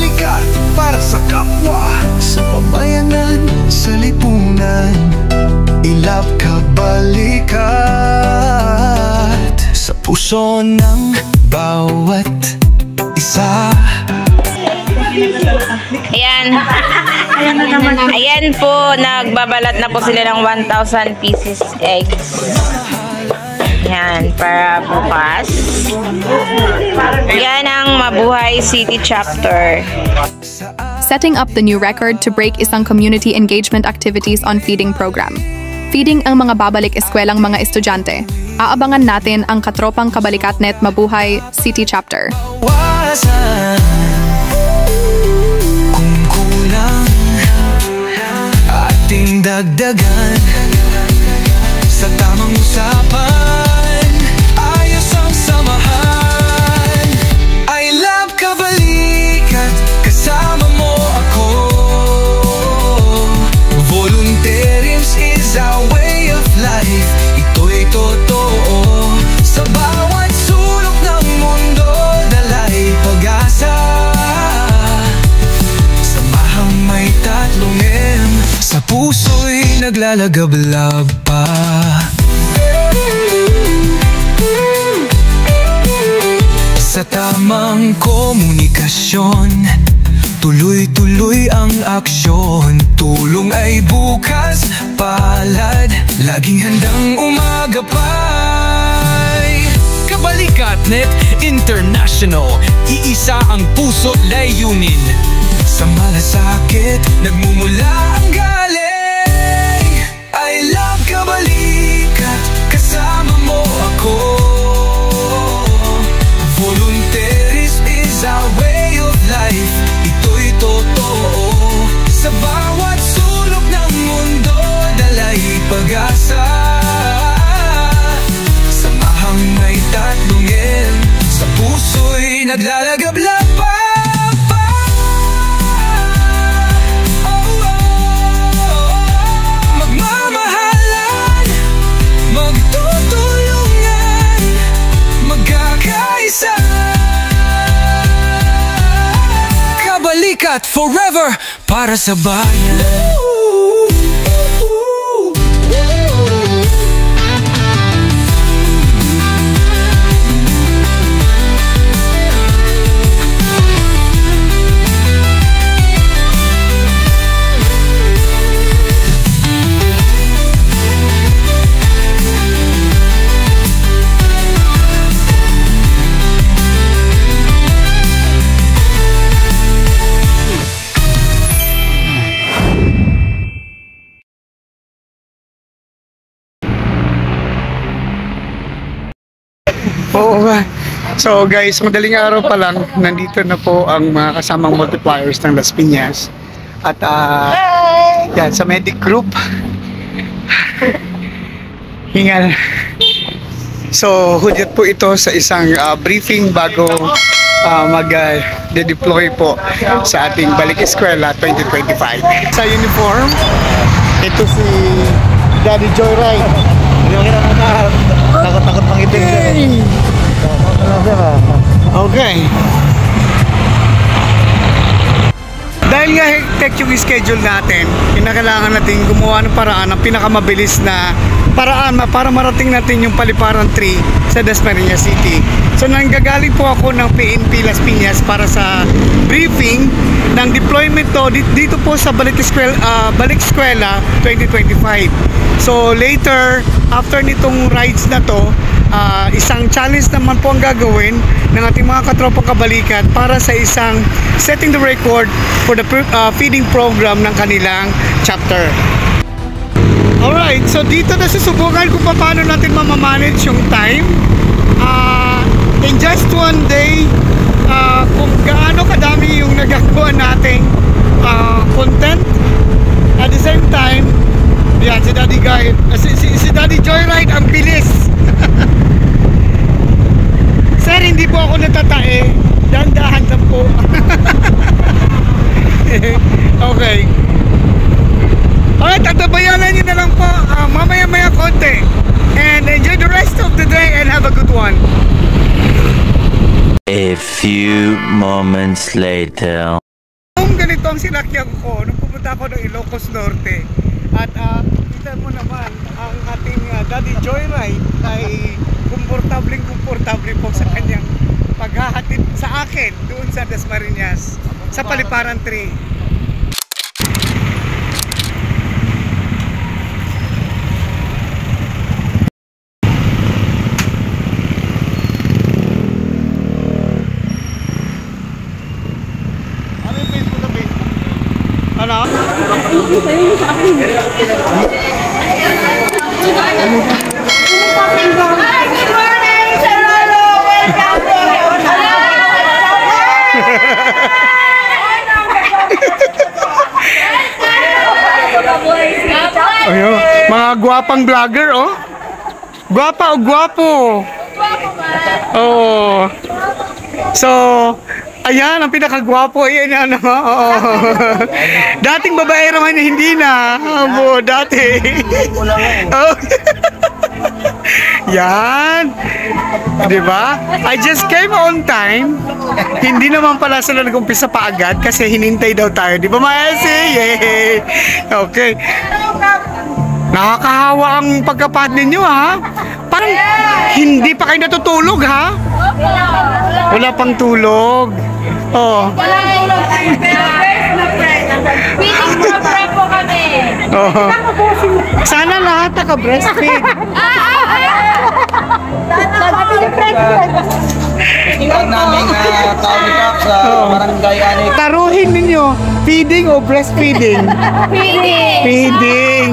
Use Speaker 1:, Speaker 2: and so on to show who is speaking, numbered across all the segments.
Speaker 1: Kabalikat para sa kapwa, sa pamayanan, sa lipunan. I-love Kabalikat sa puso ng bawat isa.
Speaker 2: Ayan. Ayan po, nagbabalat na po sila ng 1,000 pieces eggs. Yan, para bukas. Yan ang Mabuhay City Chapter.
Speaker 3: Setting up the new record to break isang community engagement activities on feeding program. Feeding ang mga babalik eskwelang mga estudyante. Aabangan natin ang Katropang Kabalikatnet Mabuhay City Chapter.
Speaker 1: Kung kulang, ating dagdagan sa tamang usapan. Ayos ang samahan. I love Kabalikat, kasama mo ako. Volunteerism is our way of life. Ito'y totoo. Sa bawat sulok ng mundo, dala'y pag-asa. Samahang may tatlong M, sa puso'y naglalagablab pa. Sa tamang komunikasyon, tuloy-tuloy ang aksyon. Tulong ay bukas palad, laging handang umagapay. Kabalikatnet International, iisa ang puso't layunin. Sa malasakit, nagmumula ang galing. I love Kabalikat, kasama mo ako. Volunteerism is our way of life. Ito'y totoo. Sa bawat sulok ng mundo, dala'y pag-asa. Samahang may tatlong L, sa puso'y naglalagablab pa. Magmamahalan, magtutulungan, magkakaisa. Kabalikat forever para sa bayan.
Speaker 4: Oo nga. So guys, madaling araw pa lang, nandito na po ang mga kasamang multipliers ng Las Piñas. At yan, sa medic group. Hingal. So, hudyat po ito sa isang briefing bago mag-deploy po sa ating Balik Eskwela 2025. Sa uniform, ito si Daddy Joyride.
Speaker 5: Takot-takot pang itin.
Speaker 4: Okay. Dahil nga hectic yung schedule natin, kinakailangan natin gumawa ng paraan, ng pinakamabilis na paraan para marating natin yung Paliparan 3 sa Dasmariñas City. So nanggagaling po ako ng PNP Las Piñas para sa briefing ng deployment to dito po sa Balik Eskwela 2025. So later, after nitong rides na to, isang challenge naman po ang gagawin ng ating mga katropang kabalikat para sa isang setting the record for the feeding program ng kanilang chapter. Alright, so dito na susubukan kung paano natin mamamanage yung time. In just one day, kung gaano kadami yung nagagawa nating content. At the same time, yan, si Daddy Guy, si Daddy Joyride, ang bilis. Sir, hindi po ako natatae. Dahan-dahan lang po. Okay. Alright, tatabayanan nyo na lang po mamaya-maya konti. And enjoy the rest of the day and have a good one.
Speaker 6: A few moments later.
Speaker 4: ganito ang sinakyan ko nung pumunta ako ng Ilocos Norte. At kita mo naman, ang ating Daddy Joyride ay komportable po sa kanyang paghahatid sa akin doon sa Dasmariñas, sa Paliparan 3. Ano? Ayun, mga gwapang vlogger, oh. Gwapa o gwapo. Oh. So, ayan, ang pinakagwapo. Ayan, ano. Oo. Dating babae naman, hindi na. Abo, dati. Oh. Yan. Diba? I just came on time. Hindi naman pala sila nag-umpisa pa agad kasi hinintay daw tayo. Di ba, Maesi? Yay! Okay. Nakakahawa ang pagkapat ninyo, ha? Parang hindi pa kayo natutulog, ha? Wala pang tulog. Oh.
Speaker 2: Walang tulog. Feeding program po kami.
Speaker 4: Oh. Sana lahat naka-breastfeed.
Speaker 5: Tingnan namin tawag sa barangay Anik.
Speaker 4: Taruhin ninyo, feeding o breastfeeding?
Speaker 2: Feeding.
Speaker 4: Feeding.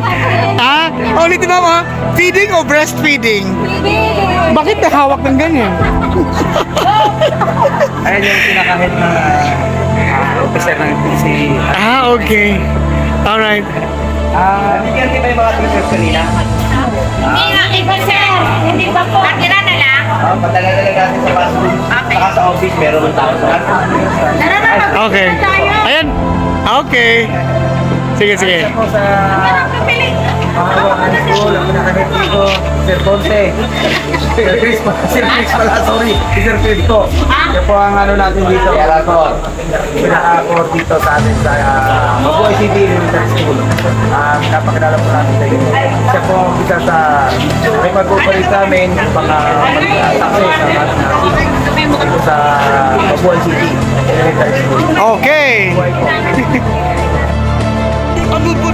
Speaker 4: Ah, ulitin mo, feeding o breastfeeding?
Speaker 2: Feeding.
Speaker 4: Bakit nahawak ng ganyan?
Speaker 5: Ayan yung pinaka-head na officer ng PC.
Speaker 4: Ah, okay. Alright.
Speaker 5: Bigyan din ba yung mga teachers kanina?
Speaker 2: Hindi na, iba sir. Hindi pa po. Nakira na lang.
Speaker 5: Patagal-tagal natin sa classroom. Saka sa office, meron ng tao sa
Speaker 4: Okay. Ayan. Okay. Sige, sige.
Speaker 5: Ako sa mga school, ang pinaka-head dito, Sir Ponce. Sir Chris pala, sorry. Sir Pedro. Yan po ang ano natin dito. Pinaka-core dito sa atin sa Mabuhay City Elementary School. Napakilala po natin sa inyo. Siya po ang isa sa may pag-operate namin mga success ng ating dito sa Mabuhay City Elementary School.
Speaker 4: Okay. Bud.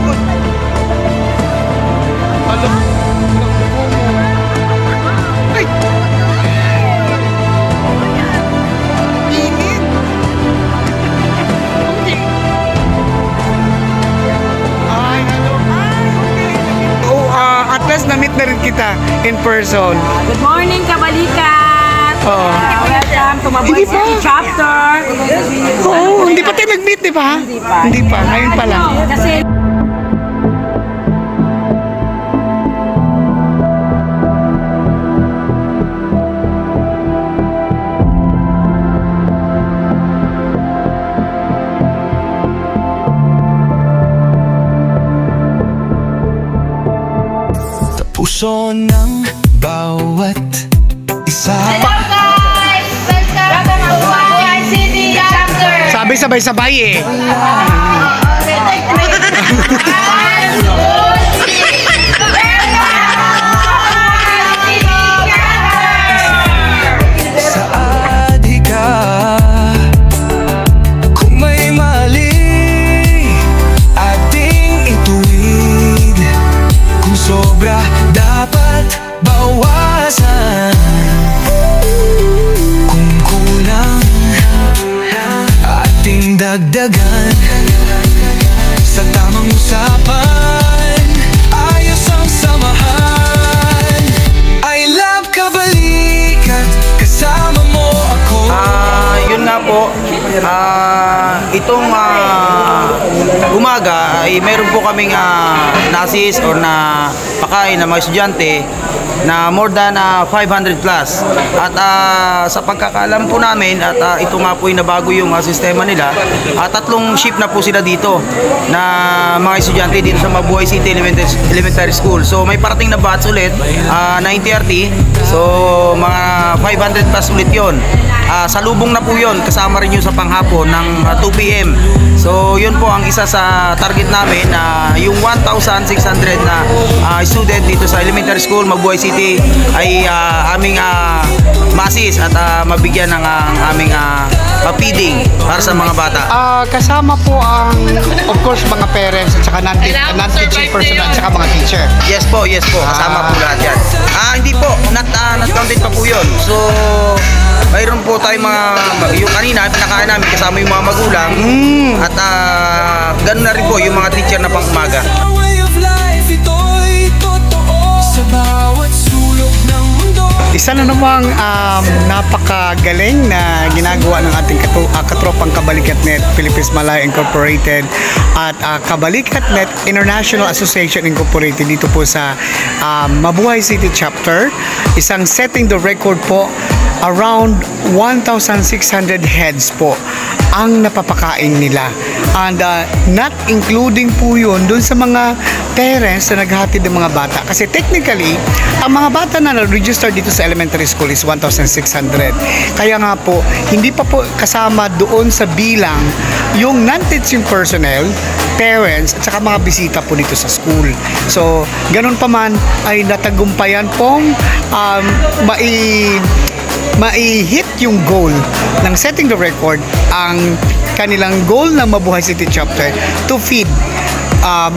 Speaker 4: Ay! Init! Ay, ano? Okay. Oh, at last na-meet na rin kita in person.
Speaker 6: Good morning, kabalikat!
Speaker 4: Oo.
Speaker 6: Welcome to Mabuhay City Chapter.
Speaker 4: Oo, hindi pa tayo nag-meet, di ba? Hindi pa. Ngayon pa lang.
Speaker 6: Kasi
Speaker 1: puso ng bawat isa.
Speaker 2: Hello guys! Welcome to Mabuhay City Chapter.
Speaker 4: Sabi sabay-sabay eh.
Speaker 1: Sa adhika, kung may mali, ating ituwid. Kung sobra, dapat bawasan. Kung kulang, ating dagdagan. Sa tamang usapan, ayos ang samahan. I love kabalikat, kasama mo ako.
Speaker 5: Yun nga po, itong umaga ay meron po kaming nasis or na pakain ng mga estudyante na more than 500 plus. At sa pagkakaalam po namin at ito nga po yung nabago yung sistema nila, tatlong shift na po sila dito na mga estudyante dito sa Mabuhay City Elementary School. So may parating na batch ulit, 9:30. So mga 500 plus ulit yon. Salubong na po yon, kasama rin yung sa panghapon ng 2 PM. So yun po ang isa sa target namin na yung 1,600 na student dito sa elementary school Mabuhay City ay aming ma-assist at mabigyan ng aming feeding para sa mga bata.
Speaker 4: Kasama po ang, of course, mga parents at saka non-teaching personnel at saka mga teacher.
Speaker 5: Yes po, kasama po lahat yan. Hindi po, not counted pa po yun. So, mayroon po tayo yung kanina, pinakain namin kasama yung mga magulang. At ganun na rin po yung mga teacher na pang umaga.
Speaker 1: Way of life, ito'y totoo sa bawat sulok ng mundo.
Speaker 4: Isa na namang napakagaling na ginagawa ng ating katropang Kabalikat.net Philippines Malaya Incorporated at Kabalikat.net International Association Incorporated dito po sa Mabuhay City Chapter. Isang setting the record po, around 1,600 heads po ang napapakain nila. And not including po yun dun sa mga parents na naghatid ng mga bata. Kasi technically, ang mga bata na na-register dito sa elementary school is 1,600. Kaya nga po, hindi pa po kasama doon sa bilang yung non-teaching personnel, parents, at saka mga bisita po dito sa school. So, ganun pa man ay natagumpayan pong mai-hit yung goal ng setting the record, ang kanilang goal ng Mabuhay City Chapter to feed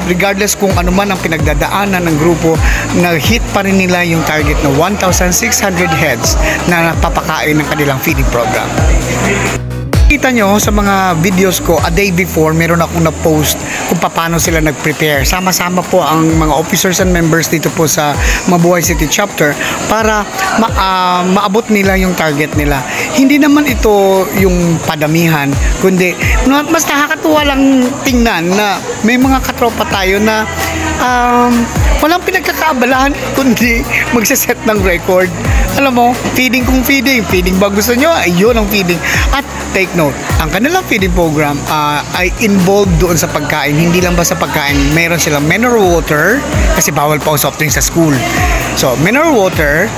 Speaker 4: regardless kung ano man ang pinagdadaanan ng grupo, na-hit pa rin nila yung target na 1,600 heads na napapakain ng kanilang feeding program. Kita nyo sa mga videos ko, a day before, meron akong na-post kung paano sila nag-prepare. Sama-sama po ang mga officers and members dito po sa Mabuhay City Chapter para maabot nila yung target nila. Hindi naman ito yung padamihan, kundi mas nakakatuwa lang tingnan na may mga katropa tayo na walang pinagkakaabalahan kundi magsaset ng record. Alam mo, feeding ba gusto nyo? Ayun ang feeding. At take note, ang kanilang feeding program ay involved doon sa pagkain. Hindi lang ba sa pagkain, meron silang mineral water kasi bawal pa ang soft drinks sa school. So, mineral water,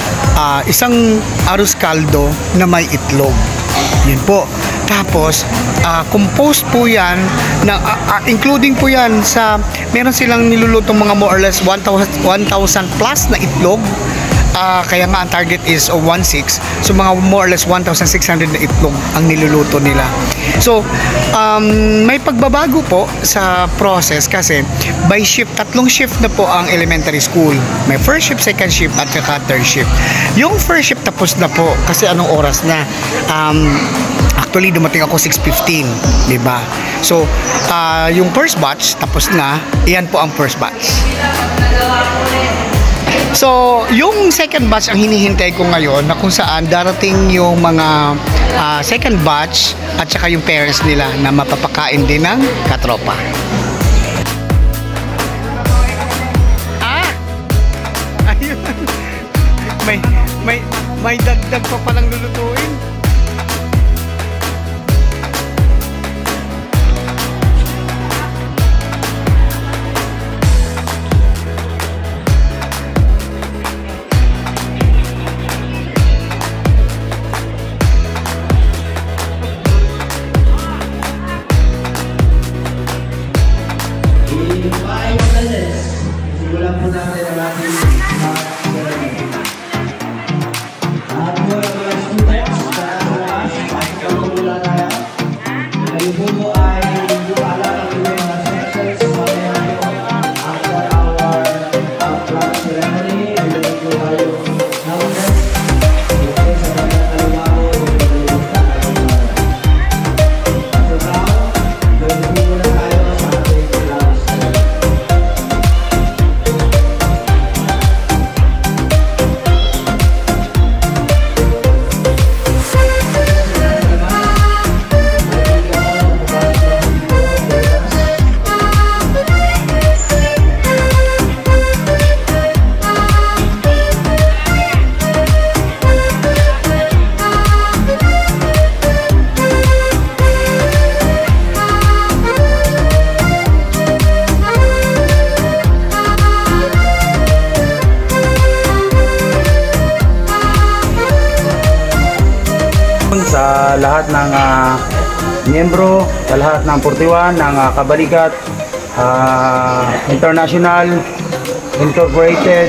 Speaker 4: isang arroz caldo na may itlog. Yun po. Tapos, compost po yan, including po yan sa, meron silang nilulutong mga more or less 1,000 plus na itlog. Kaya nga ang target is 1,600. So mga more or less 1,600 na itlog ang niluluto nila. So may pagbabago po sa process kasi by shift, 3 shift na po ang elementary school. May first shift, second shift at saka third shift. Yung first shift tapos na po kasi anong oras na? Actually dumating ako 6:15, di ba? So yung first batch tapos na, iyan po ang first batch. So, yung second batch ang hinihintay ko ngayon na kung saan darating yung mga second batch at saka yung parents nila na mapapakain din ng katropa. Ayun. May dagdag pa palang lulutuin.
Speaker 7: Simulan po natin ang ating mga at wala
Speaker 5: sa lahat ng miyembro, sa lahat ng 41 ng Kabalikat International Incorporated.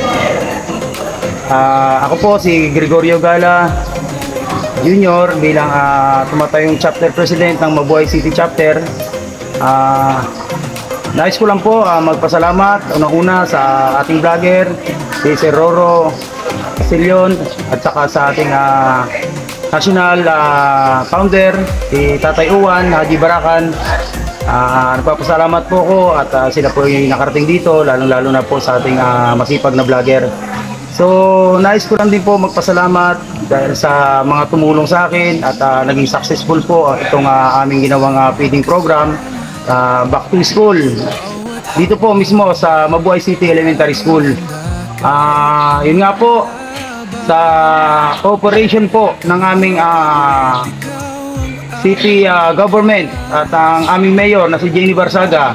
Speaker 5: Ako po si Gregorio Gala Jr. bilang tumatayong chapter president ng Mabuhay City Chapter. Nais ko lang po magpasalamat unang-una sa ating vlogger, si Sir Roro Casillion, at saka sa ating national founder, si Tatay Uwan Haji Barakan. Nagpapasalamat po ko at sila po yung nakarating dito, lalong-lalo na po sa ating masipag na vlogger. So, nais ko lang din po magpasalamat dahil sa mga tumulong sa akin at naging successful po itong aming ginawang feeding program, Back to School. Dito po mismo sa Mabuhay City Elementary School. Yun nga po, sa cooperation po ng aming city government at ang aming mayor na si Jenny Barsaga,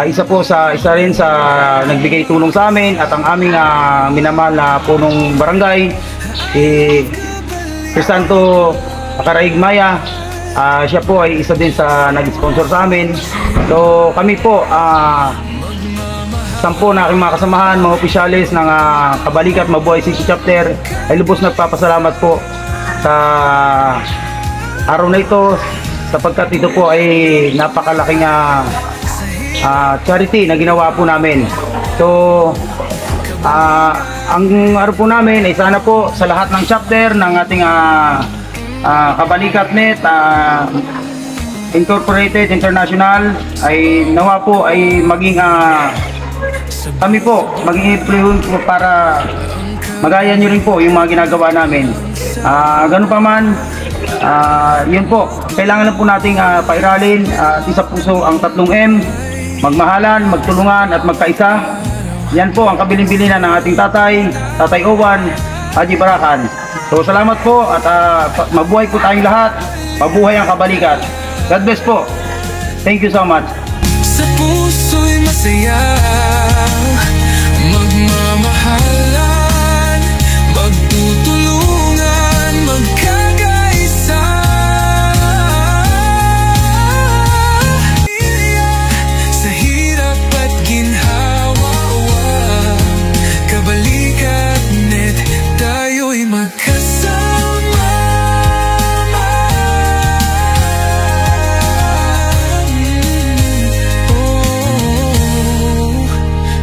Speaker 5: isa rin sa nagbigay tulong sa amin, at ang aming minamahal na punong barangay, si Crisanto Akaraig Maya, siya po ay isa din sa nag-sponsor sa amin. So kami po, 10 na aking mga kasamahan, mga opisyalis ng Kabalikat Mabuhay City Chapter, ay lubos nagpapasalamat po sa araw na ito, sapagkat ito po ay napakalaking charity na ginawa po namin. So ang araw po namin ay sana po sa lahat ng chapter ng ating Kabalikat Net Incorporated International ay nawa po ay maging kami po maging influence po para magaya nyo rin po yung mga ginagawa namin. Ganun pa man, yun po, kailangan na po nating pairalin at isa puso ang 3M: magmahalan, magtulungan at magkaisa. Yan po ang kabilin-bilinan ng ating Tatay Owan Haji Barakan. So salamat po at mabuhay po tayong lahat. Mabuhay ang Kabalikat. God bless po. Thank you so much.
Speaker 1: Sa puso'y masaya, magmamahalan, magtutulungan, magkakaisa. Sa hirap at ginhawa, Kabalikat Net, tayo'y magkasama.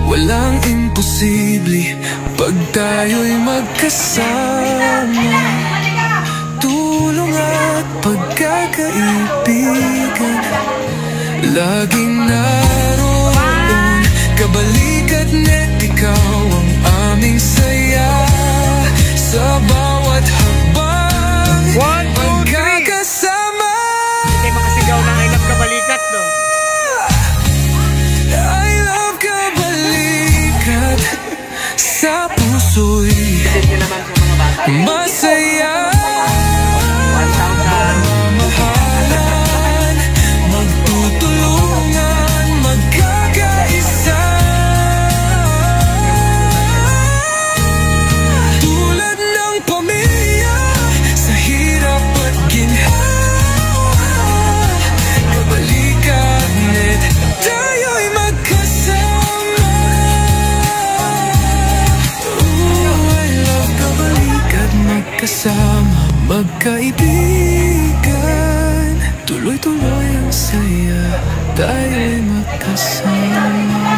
Speaker 1: Walang imposible pag tayo'y magkasama. Tulong at pagkakaibigan laging naroon. Kabalikat Net, ikaw ang aming saya. Sa bawat hakbang,
Speaker 4: 1, 2, 3.
Speaker 1: pagkakasama.
Speaker 4: Hindi makasigaw ng I love Kabalikat, no?
Speaker 1: I love Kabalikat. Sa puso'y masaya. Magmamahalan, magtutulungan, magkakaisa. Tulad ng pamilya, sa hirap at ginhawa, Kabalikat Net, tayo'y magkasama. I love Kabalikat, magkasama, magkaibigan. Tuloy-tuloy ang saya, tayo'y magkasama.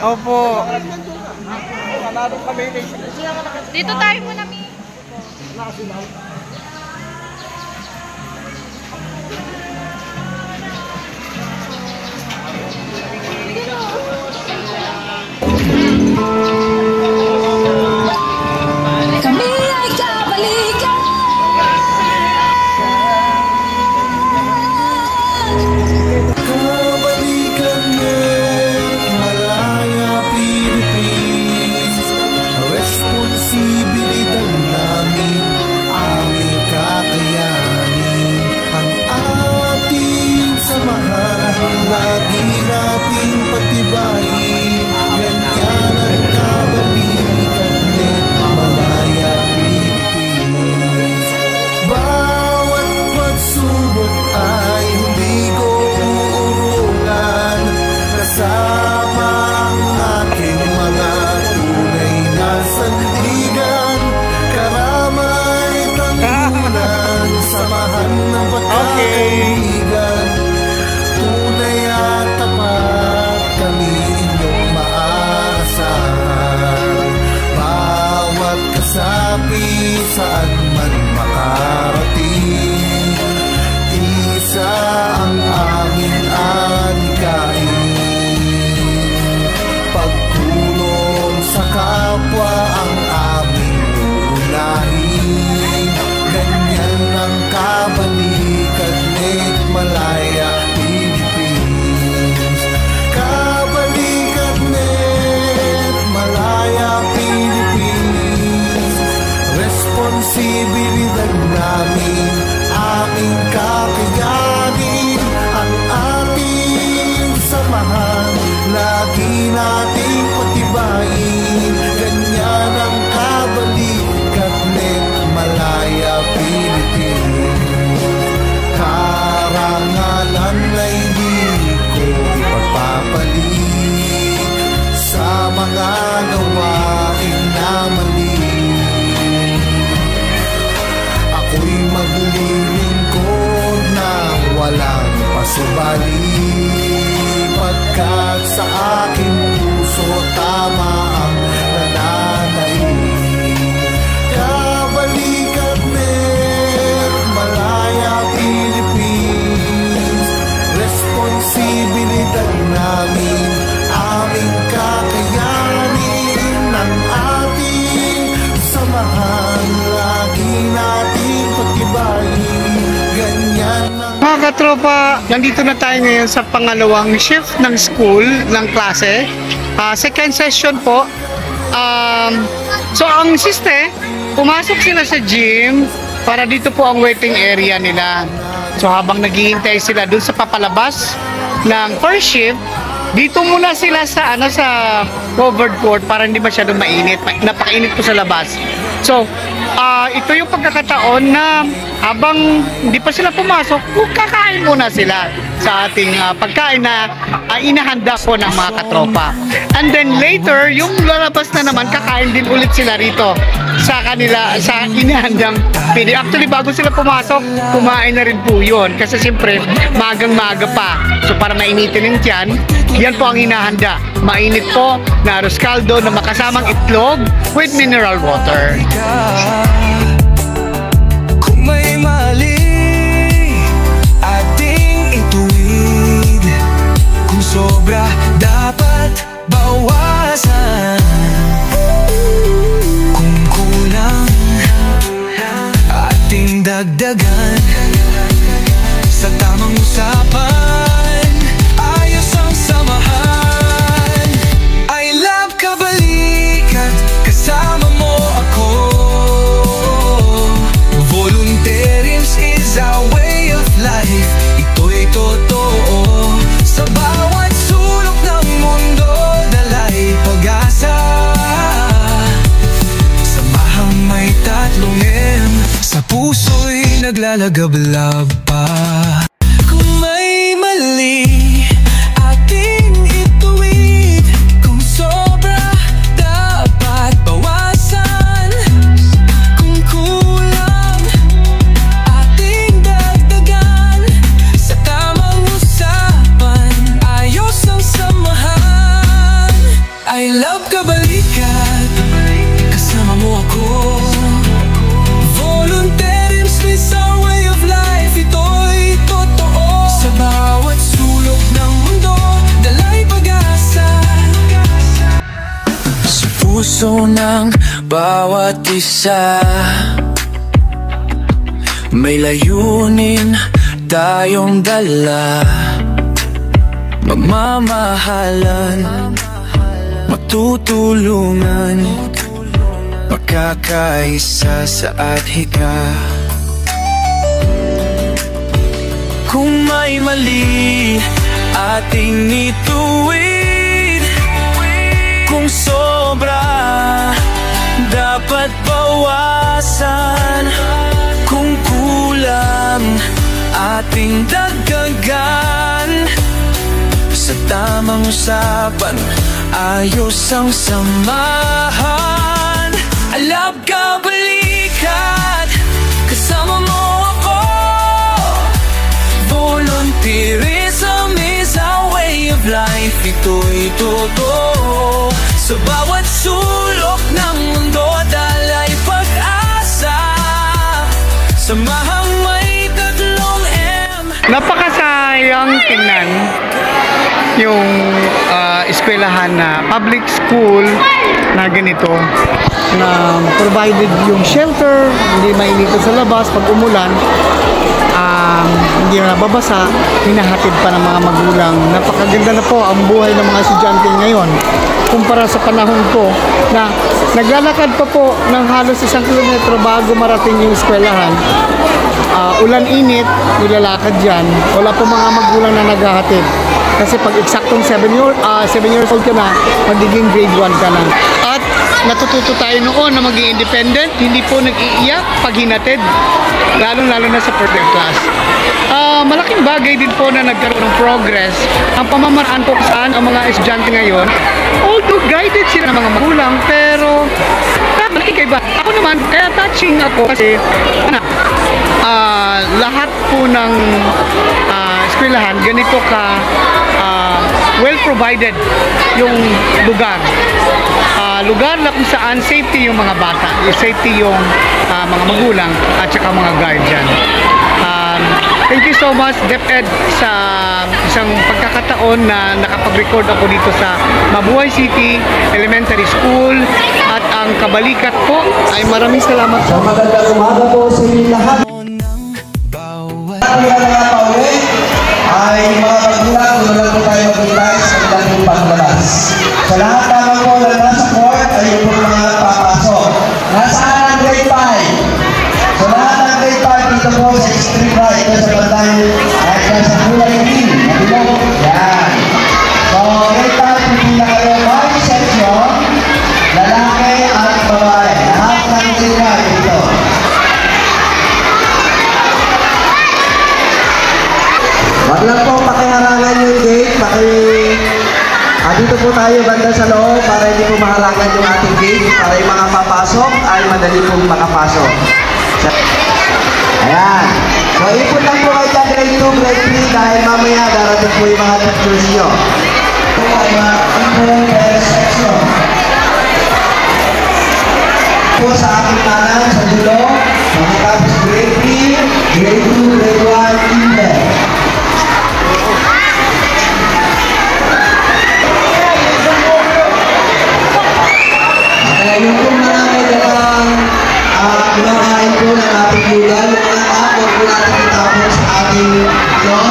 Speaker 4: Opo.
Speaker 2: Dito tayo muna, Mi.
Speaker 7: Kami ay kabalikan. magkakaibigan. Tunay at tapat kami inyong maaasahan. Bawat kasapi saan man makarating, isa ang aming adhikain. Pagtulong sa kapwa ang aming unahin. Ganyan ang Kabalikat Net Malaya Philippines. Kabalikat Net Malaya Philippines. Responsibilidad namin, aming kakayanin, ang ating samahan, lagi nating patibayin. Ganyan ang Kabalikat Net Malaya Philippines. Karangalan ay di ko ipagpapalit sa mga gawain na mali. Ako'y maglilingkod ng walang pasubali, pagkat sa aking puso tama ang nananaig. Kabalikat Net Malaya Philippines. Responsibilidad namin, aming kakayanin, ang ating samahan, lagi nating patibayin. Ganyan ang
Speaker 4: Mga katropa, nandito na tayo ngayon sa pangalawang shift ng school, ng klase. Second session po. So ang siste, pumasok sila sa gym para dito po ang waiting area nila. So habang naghihintay sila dun sa papalabas ng first shift, dito muna sila sa sa covered court para hindi masyadong mainit. Napakainit po sa labas. So, ito yung pagkakataon na habang hindi pa sila pumasok, kakain muna sila sa ating pagkain na inahanda po ng mga katropa. And then later, yung lalabas na naman, kakain din ulit sila rito sa kanila, sa inahandang pili. Actually, bago sila pumasok, kumain na rin po yun. Kasi siyempre, magang-maga pa. So, para mainitin yung tiyan, yan po ang hinahanda. Mainit po na arroz caldo na makasamang itlog with mineral water.
Speaker 1: Kung may mali, ating ituwid. Kung sobra, dapat bawasan. Kung kulang, ating dagdagan. Sa tamang usapan, ayos ang samahan. I love Kabalikat, kasama mo ako. Volunteerism is our way of life. Ito'y totoo. Sa bawat sulok ng mundo, dala'y pag-asa. Samahang may tatlong M, sa puso'y naglalagablab pa. Kung may mali, ating ituwid. Kung sobra, dapat bawasan. Kung kulang, ating dagdagan. Sa tamang usapan, ayos ang samahan. I love Kabalikat, kasama mo ako. Volunteerism is our way of life. Ito'y totoo. Sa bawat sulok ng mundo, dala'y pag-asa. Sa puso ng bawat isa, may layunin tayong dala. Magmamahalan, magtutulungan, magkakaisa sa adhika. Kung may mali, ating ituwid. Kung sobra, dapat bawasan. Kung kulang, ating dagdagan. Sa tamang usapan, ayos ang samahan. I love Kabalikat, kasama mo ako. ito'y totoo. Sa bawat sulok ng mundo, dalay pag-asa. Samahang may tatlong M.
Speaker 4: Napakasayang tingnan yung eskwelahan na public school na ganito, na provided yung shelter, hindi mainito sa labas pag umulan, hindi na nababasa, hinahatid pa ng mga magulang. Napakaganda na po ang buhay ng mga estudyante ngayon kumpara sa panahon ko na naglalakad pa po ng halos 1 kilometro bago marating yung eskwelahan. Ulan-init, nilalakad dyan. Wala po mga magulang na naghahatid. Kasi pag eksaktong 7 years old ka na, magiging grade 1 ka na. At natututo tayo noon na maging independent, hindi po nag-iiyak pag hinatid. Lalong-lalo na sa perfect class. Malaking bagay din po na nagkaroon ng progress ang pamamaraan po saan ang mga estudyante ngayon. Although guided sila ng mga magulang, pero malaking iba. Ako naman, kaya touching ako kasi lahat po ng eskwelahan, ganito ka well provided yung lugar. Lugar na kung saan safety yung mga bata, safety yung mga magulang at saka mga guardian. Thank you so much, DepEd, sa isang pagkakataon na nakapag-record ako dito sa Mabuhay City Elementary School at ang kabalikat po ay maraming salamat po.
Speaker 5: Magandang umaga po sa inyo lahat. Ang mga pauwi ay mga magulang, tulad po tayo mag-invite sa ilang paglalabas. Sa lahat naman po na nasa court ay yung mga papasok. Nasaan ang grade 5? Sa lahat ng grade 5 dito po sa extreme right, sa bantay ay nasa kulay green. Mabilog. Yan. So, grade 5, pipila kayo by section, lalaki at babae. Lahat ng grade 5 dito. Wag lang po pakiharangan yung gate, dito po tayo banda sa loob para hindi po maharangan yung ating gate, para yung mga papasok ay madali pong makapasok. Ayan. So, ipon lang po kayo dyan grade 2, grade 3 dahil mamaya darating po yung mga teachers nyo. Ito ay mga inter section. Po sa aking kanan, sa dulo, mga tapos grade 3, grade 2, grade 1, inter. Yung kung marami dalang kumakain po ng ating lugar, yung mga tapos po natin itapon sa ating floor,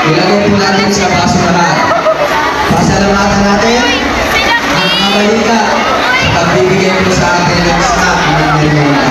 Speaker 5: ilagay po natin sa baso lahat. Pasalamatan natin ang kabalika sa pagbibigay po sa atin ng snack ng merienda.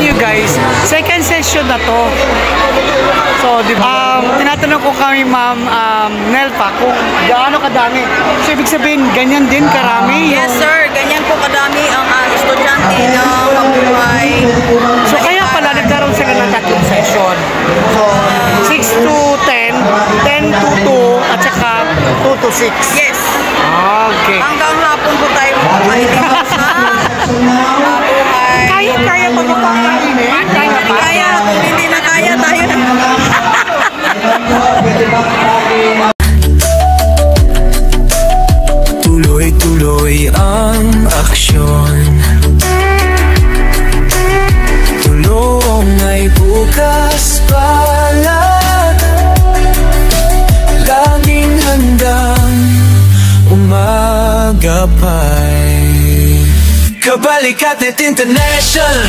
Speaker 4: nyo guys, second session na to. So, di ba? Tinatanong ko kami Ma'am Nelpa kung gaano kadami. So, ibig sabihin, ganyan din karami?
Speaker 6: Yes sir, ganyan po kadami ang estudyante na mabuhay.
Speaker 4: So, kaya pala nagkaroon sila ng tatlong session. So, 6 to 10, 10 to 2, at saka 2 to 6.
Speaker 6: Yes.
Speaker 4: Okay.
Speaker 6: Hanggang hapon po tayo mabuhay dito sa mabuhay.
Speaker 4: Kaya pa ba pangkain eh?
Speaker 6: Kaya, kung hindi na kaya tayo na.
Speaker 1: Tuloy-tuloy ang aksyon. Tulong ay bukas palad. Laging handang umagapay. Kabalikat net International,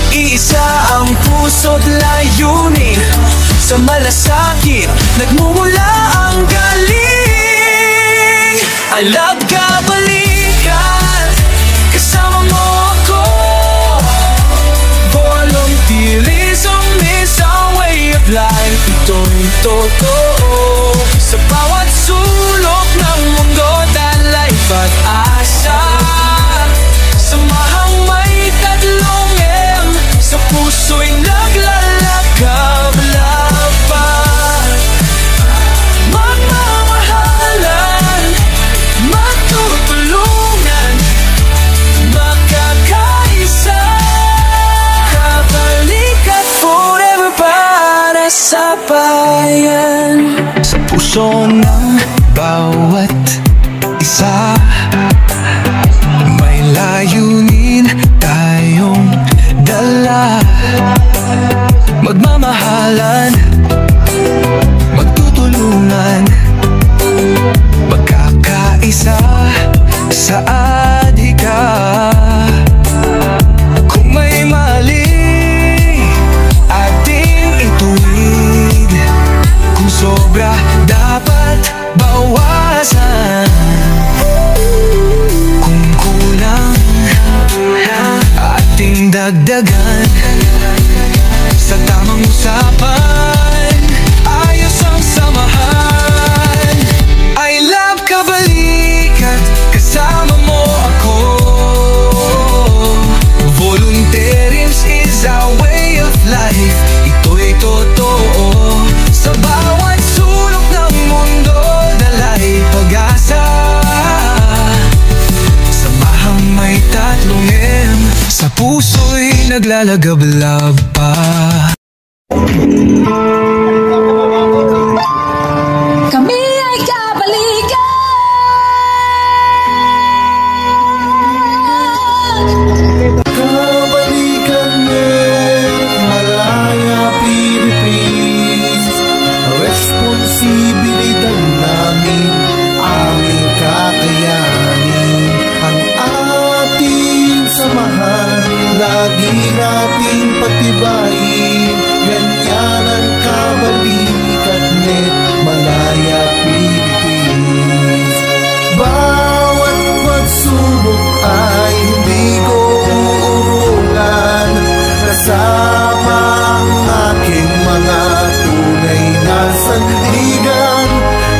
Speaker 1: iisa ang puso't layunin. Sa malasakit, nagmumula ang galing. I love kabalikat, kasama mo ako. Volunteerism is our way of life. Ito'y totoo. Sa bawat sulok ng mundo, dalay pag-asa. Samahang may tatlong M, sa puso'y naglalakab-lapad. Magmamahalan, magtutulungan, magkakaisa. Kabalikat forever para sa bayan. Sa puso ng bawat isa, may layunin tayong dala. Magmamahalan, magtutulungan, magkakaisa sa adhika. Kung may mali, ating ituwid. Kung sobra, dapat bawasan. Kung kulang, ating dagdagan. Sa tamang usapan, ayos ang samahan. I love kabalikat, kasama mo ako. Volunteerism is our way of life. Ito'y totoo. Sa bawat sulok ng mundo, dalay pag-asa. Samahang may tatlong M, sa puso'y naglalagablab pa.
Speaker 8: Kami ay kabalikan.
Speaker 7: Kabalikan net Malaya Philippines. Responsibilidad namin, aming kakayanin. Ang ating samahan, lagi nating patibayin. Ganyan ang kabalikat net Malaya Philippines. Bawat pagsubok ay hindi ko uurungan. Kasama ang aking mga tunay na sandigan.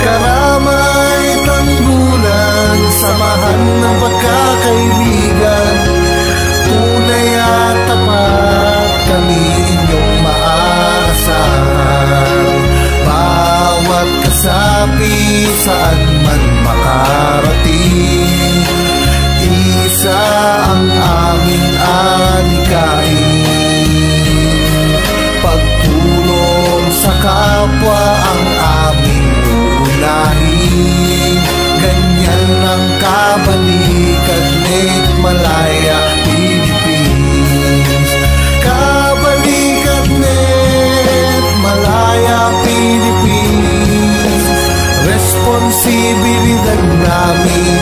Speaker 7: Karamay tanggulan, samahan ng pagkakaibigan. Tunay at tapat, kami inyong maaasahan. Bawat kasapi, saan man makarating, isa ang aming anikain. Pagtulong sa kapwa ang aming unahin. Ganyan ang kabalikat net Malaya Philippines. Kabalikat net Malaya Philippines. Responsibilidad namin,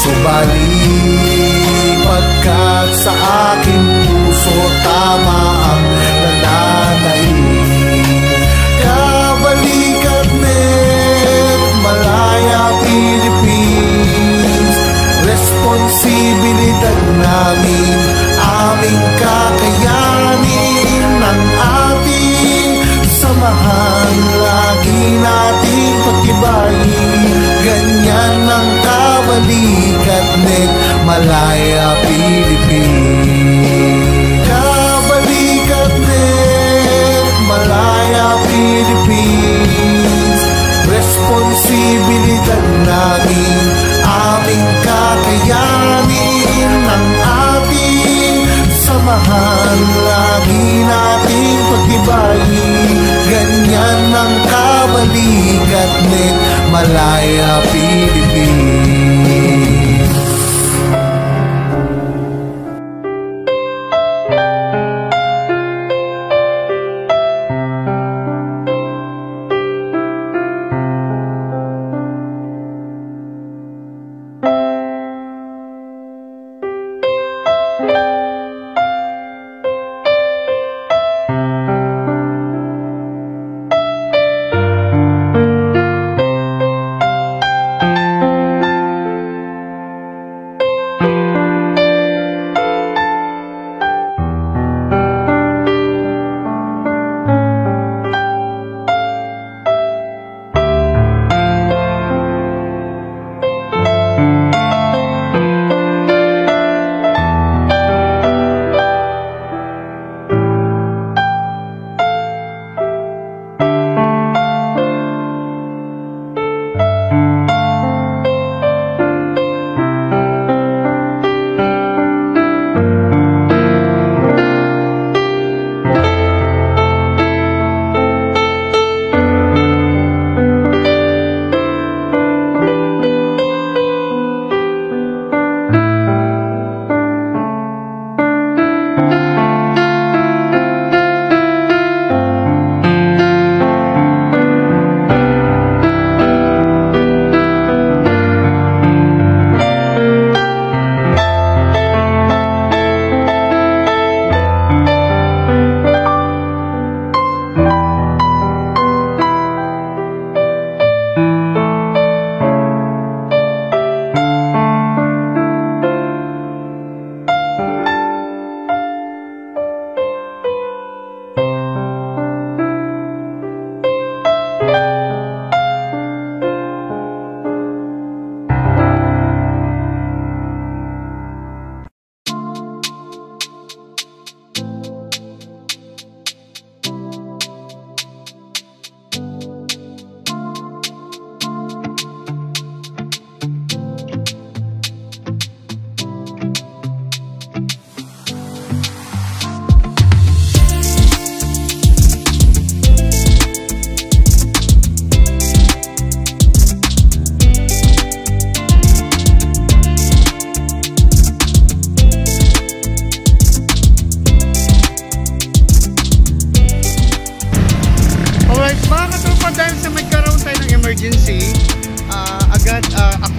Speaker 7: Subalit pagkat sa aking puso tama ang nananaig. Kabalikat net Malaya Philippines, responsibilidad namin, aming kakayanin ng ating samahan, lagi nating pagtibayin. Ganyan ang kabalikat net Malaya Philippines. Kabalikat net Malaya Philippines, responsibilidad namin, aming kakayanin ng ating samahan, lagi nating pagtibayin. Ganyan ang kabalikat net Malaya Philippines.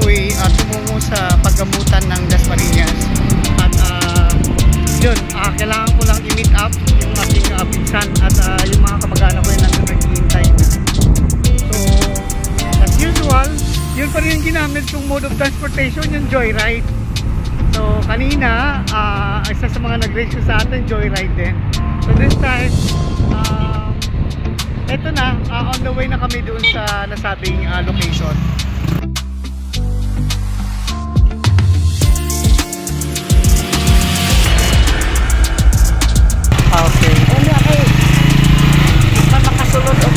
Speaker 4: ako'y tumungo sa paggamutan ng Dasmariñas at yun, kailangan ko lang i-meet up yung aking pinsan at yung mga kamag-anak ko yung nandun naghihintay na. So as usual, yun pa rin yung ginamit kong mode of transportation, yung joyride. So kanina isa sa mga nag-rescue sa atin, joyride din. So this time eto na, on the way na kami doon sa nasabing location. Okay.
Speaker 2: Ano ako? Makasulod ako.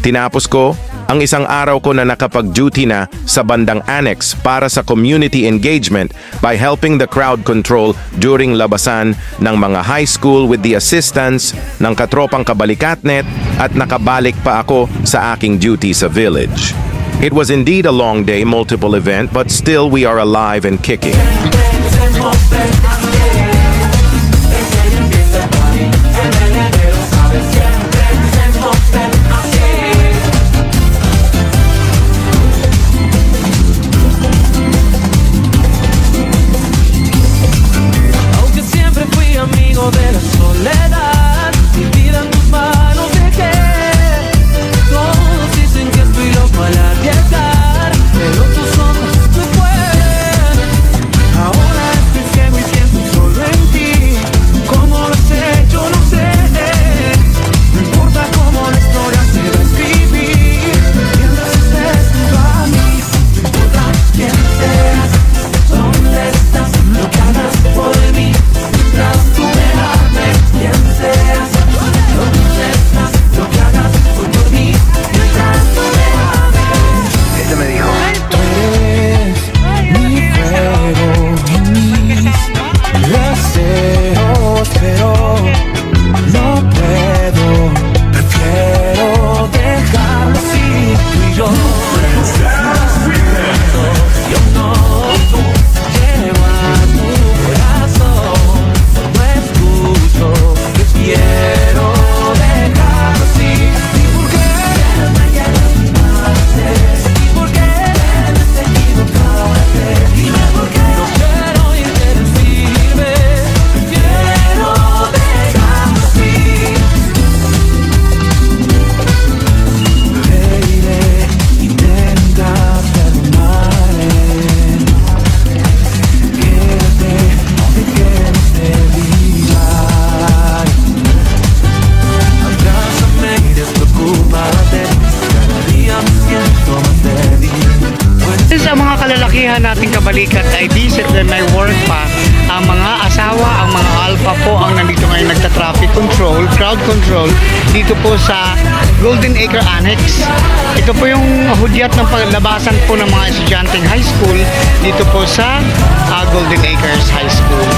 Speaker 9: Tinapos ko ang isang araw ko na nakapag-duty na sa bandang annex para sa community engagement by helping the crowd control during labasan ng mga high school with the assistance ng katropang Kabalikatnet at nakabalik pa ako sa aking duty sa village. It was indeed a long day, multiple event, but still we are alive and kicking.
Speaker 1: De la soledad, mi vida en tus manos dejé. Todos dicen que estoy loco al arriesgar, pero tus ojos me pueden. Ahora estoy ciego y pienso solo en ti. ¿Cómo lo has hecho? No sé. No importa cómo la historia se va a escribir, mientras estés junto a mí. No importa quién seas, dónde estás, lo que hagas por mí. Mientras tú me ames, quien seas, donde estás, lo que hagas por mí. Mientras tú me ames.
Speaker 5: Este me dijo:
Speaker 1: Tú eres mi fuego y mis deseos, pero no puedo, prefiero dejarlo así. Tú y yo, yo no llevo a tu corazón. Quiero dejarlo así. ¿Y por qué? ¿Y por qué? Dime por qué. No quiero irte a decirme. Quiero dejarlo así. Baby, intenta perdonarme. Quédate, no te quedes de vida.
Speaker 4: Sa mga kalalakihan nating kabalikat ay visit na may work pa. Ang mga asawa, ang mga alpha po ang nandito ngayon nagta-traffic control, crowd control dito po sa Golden Acre Annex. Ito po yung hudyat ng paglabasan po ng mga estudyanteng high school dito po sa Golden Acres High School.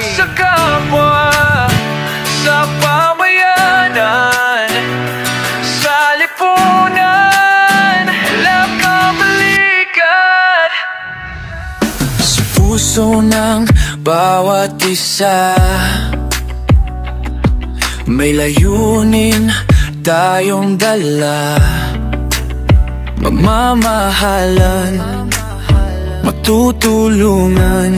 Speaker 1: Sa kapwa, sa pamayanan, sa lipunan, love kabalikat. Sa puso ng bawat isa, may layunin tayong dala. Magmamahalan, magtutulungan,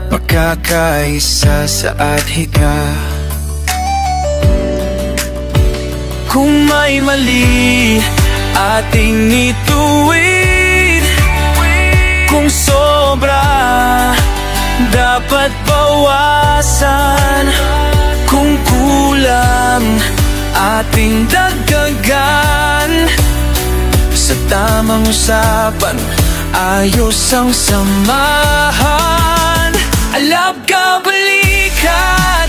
Speaker 1: magkakaisa sa adhika. Kung may mali, ating ituwid. Kung sobra, dapat bawasan. Kung kulang, ating dagdagan. Sa tamang usapan, ayos ang samahan. Love kabalikat,